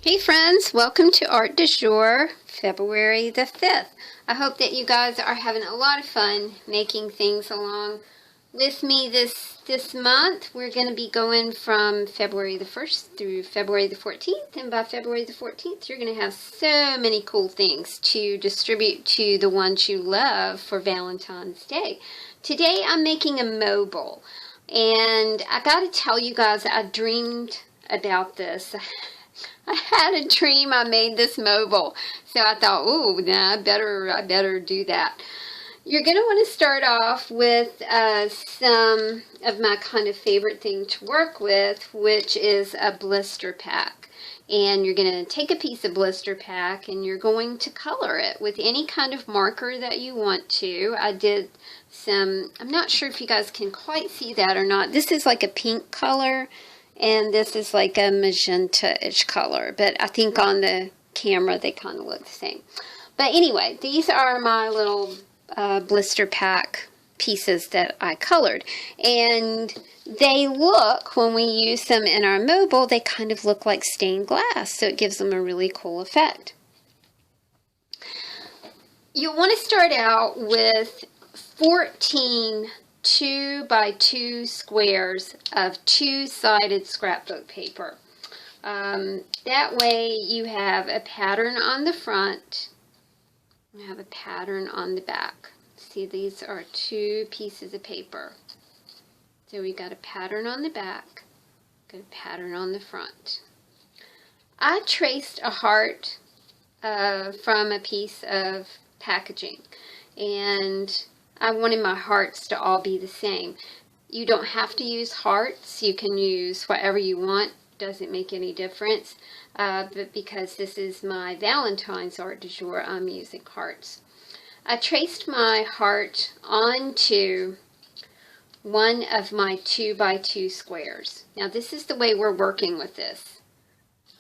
Hey friends, welcome to Art du Jour, February the 5th. I hope that you guys are having a lot of fun making things along with me this month. We're going to be going from February the 1st through February the 14th, and by February the 14th you're going to have so many cool things to distribute to the ones you love for Valentine's Day. Today I'm making a mobile, and I got to tell you guys, I dreamed about this. I had a dream I made this mobile, so I thought, oh, nah, I better do that. You're going to want to start off with some of my kind of favorite thing to work with, which is a blister pack. And you're going to take a piece of blister pack and you're going to color it with any kind of marker that you want to. I did some, I'm not sure if you guys can quite see that or not. This is like a pink color. And this is like a magenta-ish color, but I think on the camera they kind of look the same. But anyway, these are my little blister pack pieces that I colored. And they look, when we use them in our mobile, they kind of look like stained glass, so it gives them a really cool effect. You'll want to start out with 14 2x2 squares of two-sided scrapbook paper. That way you have a pattern on the front, you have a pattern on the back. See, these are two pieces of paper. So we got a pattern on the back, got a pattern on the front. I traced a heart from a piece of packaging, and I wanted my hearts to all be the same. You don't have to use hearts. You can use whatever you want. Doesn't make any difference. But because this is my Valentine's Art du Jour, I'm using hearts. I traced my heart onto one of my 2x2 squares. Now this is the way we're working with this.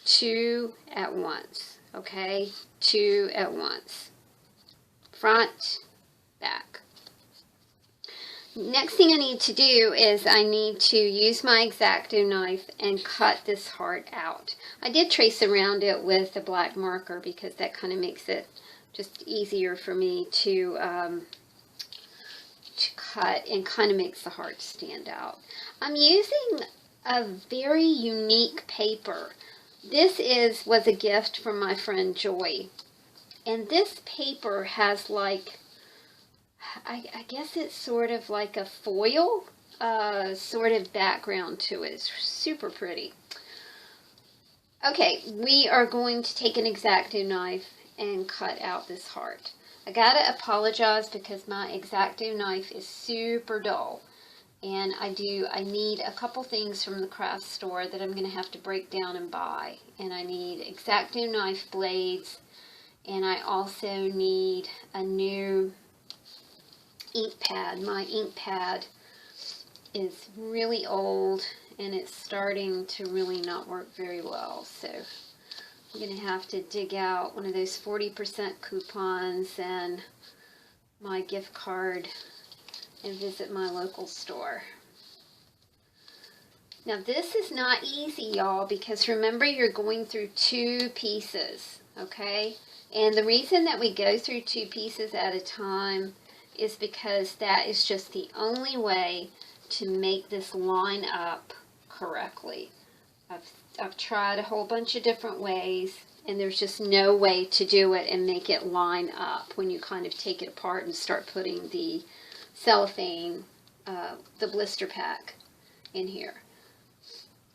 2 at once. Okay? 2 at once. Front, back. Next thing I need to do is I need to use my X-Acto knife and cut this heart out. I did trace around it with a black marker because that kind of makes it just easier for me to cut, and kind of makes the heart stand out. I'm using a very unique paper. This was a gift from my friend Joy, and this paper has like, I guess it's sort of like a foil sort of background to it. It's super pretty. Okay, we are going to take an X-Acto knife and cut out this heart. I gotta apologize because my X-Acto knife is super dull, and I need a couple things from the craft store that I'm gonna have to break down and buy. And I need X-Acto knife blades, and I also need a new ink pad. My ink pad is really old and it's starting to really not work very well, so I'm going to have to dig out one of those 40% coupons and my gift card and visit my local store. Now this is not easy, y'all, because remember, you're going through two pieces, okay? And the reason that we go through two pieces at a time is because that is just the only way to make this line up correctly. I've tried a whole bunch of different ways, and there's just no way to do it and make it line up when you kind of take it apart and start putting the cellophane, the blister pack in here.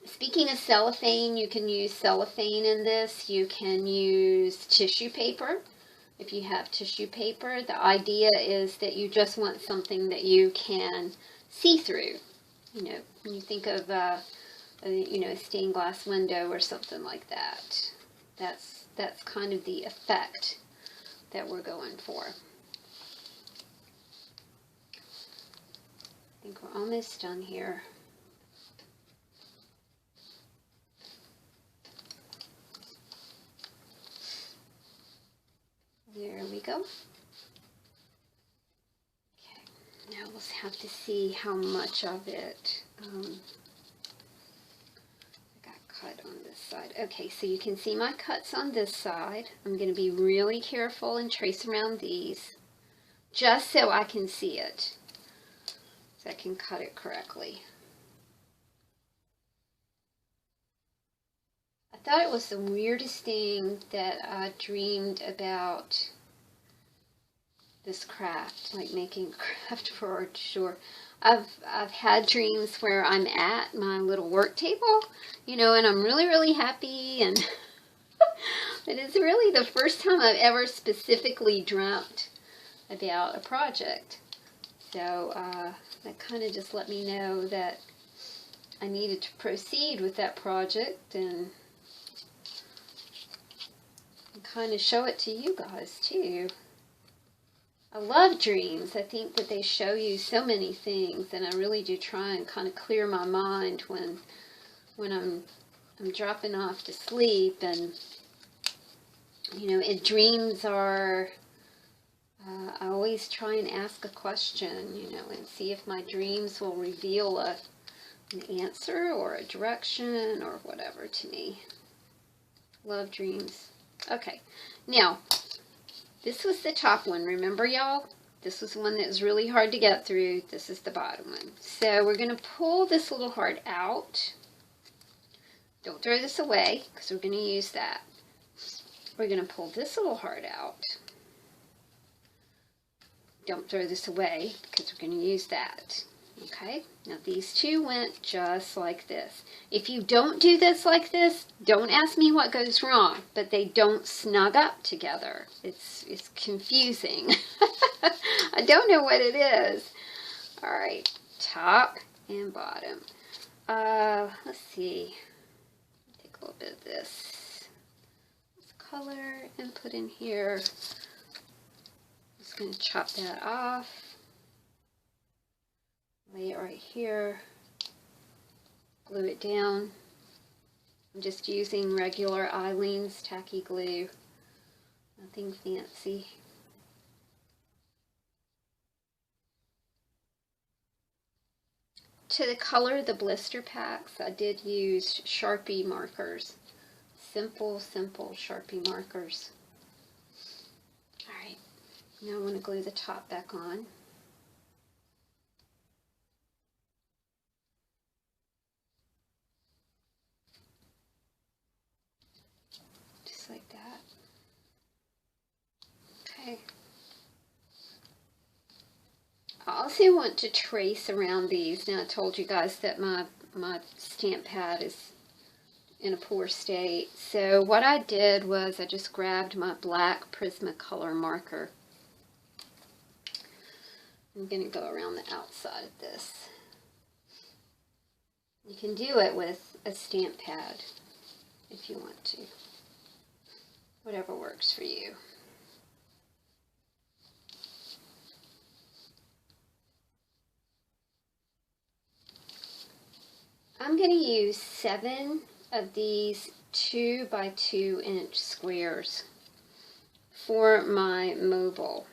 Speaking of cellophane, you can use cellophane in this. You can use tissue paper. If you have tissue paper, the idea is that you just want something that you can see through. You know, when you think of a stained glass window or something like that. That's kind of the effect that we're going for. I think we're almost done here. There we go. Okay, now we'll have to see how much of it I got cut on this side. side. Okay, so you can see my cuts on this side. I'm going to be really careful and trace around these, just so I can see it, so I can cut it correctly. I thought it was the weirdest thing that I dreamed about this craft, like making craft for Art du Jour. I've had dreams where I'm at my little work table, you know, and I'm really happy, and it is really the first time I've ever specifically dreamt about a project. So that kind of just let me know that I needed to proceed with that project and kind of show it to you guys too. I love dreams. I think that they show you so many things, and I really do try and kind of clear my mind when I'm dropping off to sleep. And you know, dreams are, I always try and ask a question, you know, and see if my dreams will reveal an answer or a direction or whatever to me. Love dreams. Okay, now this was the top one, remember y'all? This was the one that was really hard to get through. This is the bottom one. So we're going to pull this little heart out. Don't throw this away, because we're going to use that. We're going to pull this little heart out. Don't throw this away, because we're going to use that. Okay, now these two went just like this. If you don't do this like this, don't ask me what goes wrong, but they don't snug up together. It's confusing. I don't know what it is. All right, top and bottom. Let's see. Take a little bit of this color and put in here. Just going to chop that off. Lay it right here, glue it down. I'm just using regular Eileen's tacky glue, nothing fancy. To color the blister packs, I did use Sharpie markers, simple Sharpie markers. Alright, now I want to glue the top back on. Like that. Okay. I also want to trace around these. Now I told you guys that my stamp pad is in a poor state. So what I did was I just grabbed my black Prismacolor marker. I'm going to go around the outside of this. You can do it with a stamp pad if you want to. Whatever works for you. I'm going to use 7 of these 2 by 2 inch squares for my mobile.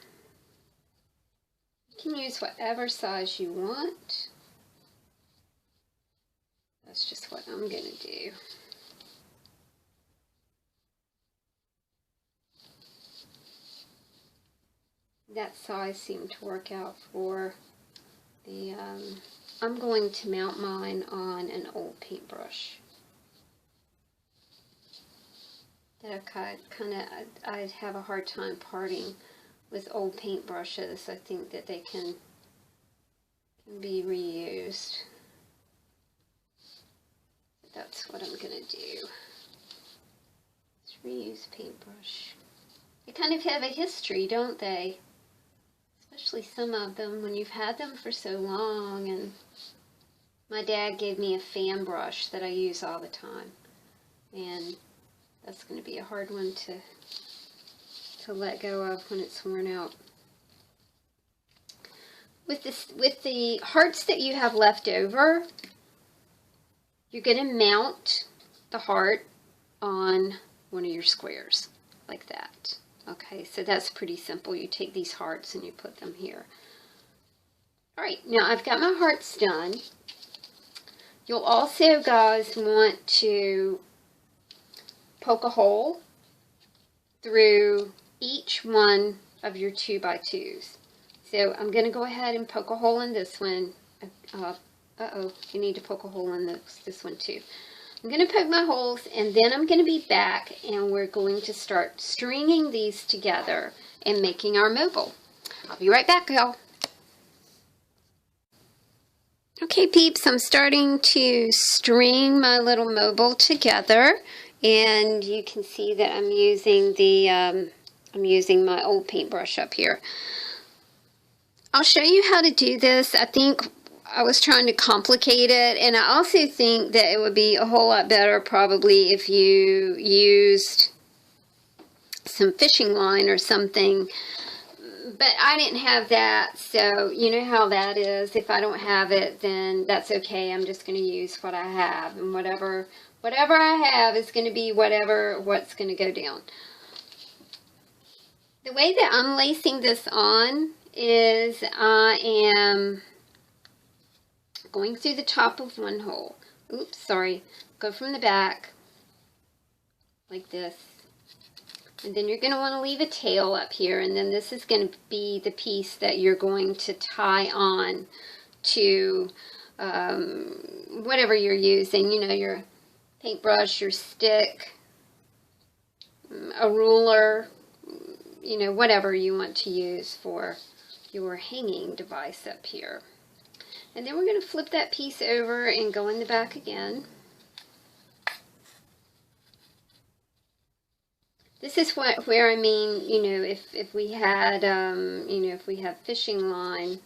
You can use whatever size you want. That's just what I'm going to do. That size seemed to work out for the, I'm going to mount mine on an old paintbrush. That I'd have a hard time parting with old paintbrushes. I think that they can be reused. That's what I'm going to do. Let's reuse paintbrush. They kind of have a history, don't they? Especially some of them, when you've had them for so long. And my dad gave me a fan brush that I use all the time, and that's going to be a hard one to let go of when it's worn out. With the hearts that you have left over, you're going to mount the heart on one of your squares like that. Okay, so that's pretty simple. You take these hearts and you put them here. Alright, now I've got my hearts done. You'll also, guys, want to poke a hole through each one of your 2x2s. So I'm going to go ahead and poke a hole in this one. Uh-oh, you need to poke a hole in this one too. I'm going to poke my holes, and then I'm going to be back, and we're going to start stringing these together and making our mobile. I'll be right back, y'all. Okay, peeps, I'm starting to string my little mobile together, and you can see that I'm using the I'm using my old paintbrush up here. I'll show you how to do this. I think I was trying to complicate it, and I also think that it would be a whole lot better probably if you used some fishing line or something. But I didn't have that, so you know how that is. If I don't have it, then that's okay. I'm just going to use what I have, and whatever I have is going to be what's going to go down. The way that I'm lacing this on is I am going through the top of one hole. Oops, sorry. Go from the back like this. And then you're going to want to leave a tail up here, and then this is going to be the piece that you're going to tie on to whatever you're using. You know, your paintbrush, your stick, a ruler, you know, whatever you want to use for your hanging device up here. And then we're going to flip that piece over and go in the back again. This is where I mean, you know, if we had, you know, if we have fishing line,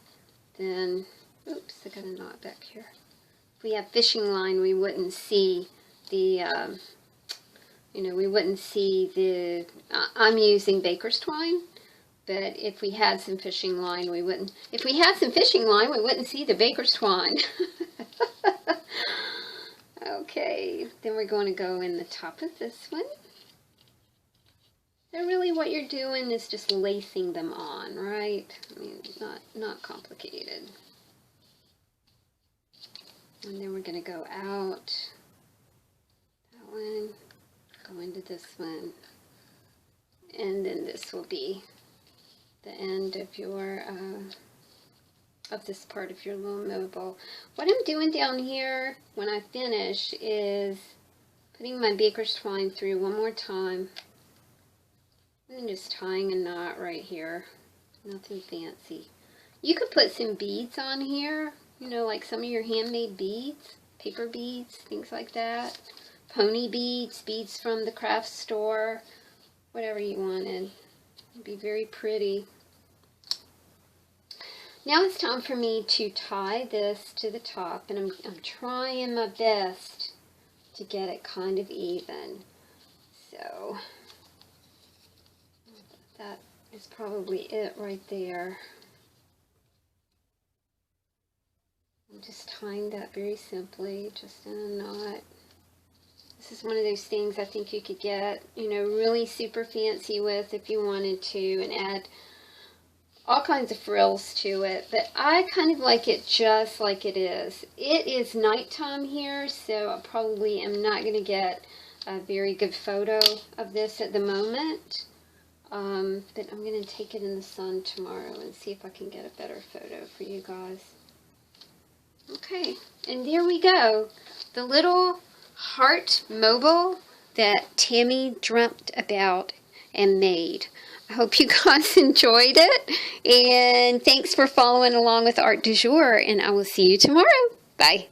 then, oops, I got a knot back here. If we have fishing line, we wouldn't see the, you know, we wouldn't see the, I'm using baker's twine, but if we had some fishing line, we wouldn't, if we had some fishing line, we wouldn't see the baker's twine. Okay, then we're going to go in the top of this one. So really what you're doing is just lacing them on, right? I mean, not complicated. And then we're going to go out that one, go into this one, and then this will be the end of your of this part of your little mobile. What I'm doing down here when I finish is putting my baker's twine through one more time. And just tying a knot right here. Nothing fancy. You could put some beads on here, you know, like some of your handmade beads, paper beads, things like that. Pony beads, beads from the craft store, whatever you wanted. It'd be very pretty. Now it's time for me to tie this to the top, and I'm trying my best to get it kind of even. So that is probably it right there. I'm just tying that very simply, just in a knot. This is one of those things I think you could get, you know, really super fancy with if you wanted to, and add all kinds of frills to it. But I kind of like it just like it is. It is nighttime here, so I probably am not going to get a very good photo of this at the moment. But I'm going to take it in the sun tomorrow and see if I can get a better photo for you guys. Okay, and there we go. The little heart mobile that Tammy dreamt about and made. I hope you guys enjoyed it, and thanks for following along with Art du Jour, and I will see you tomorrow. Bye.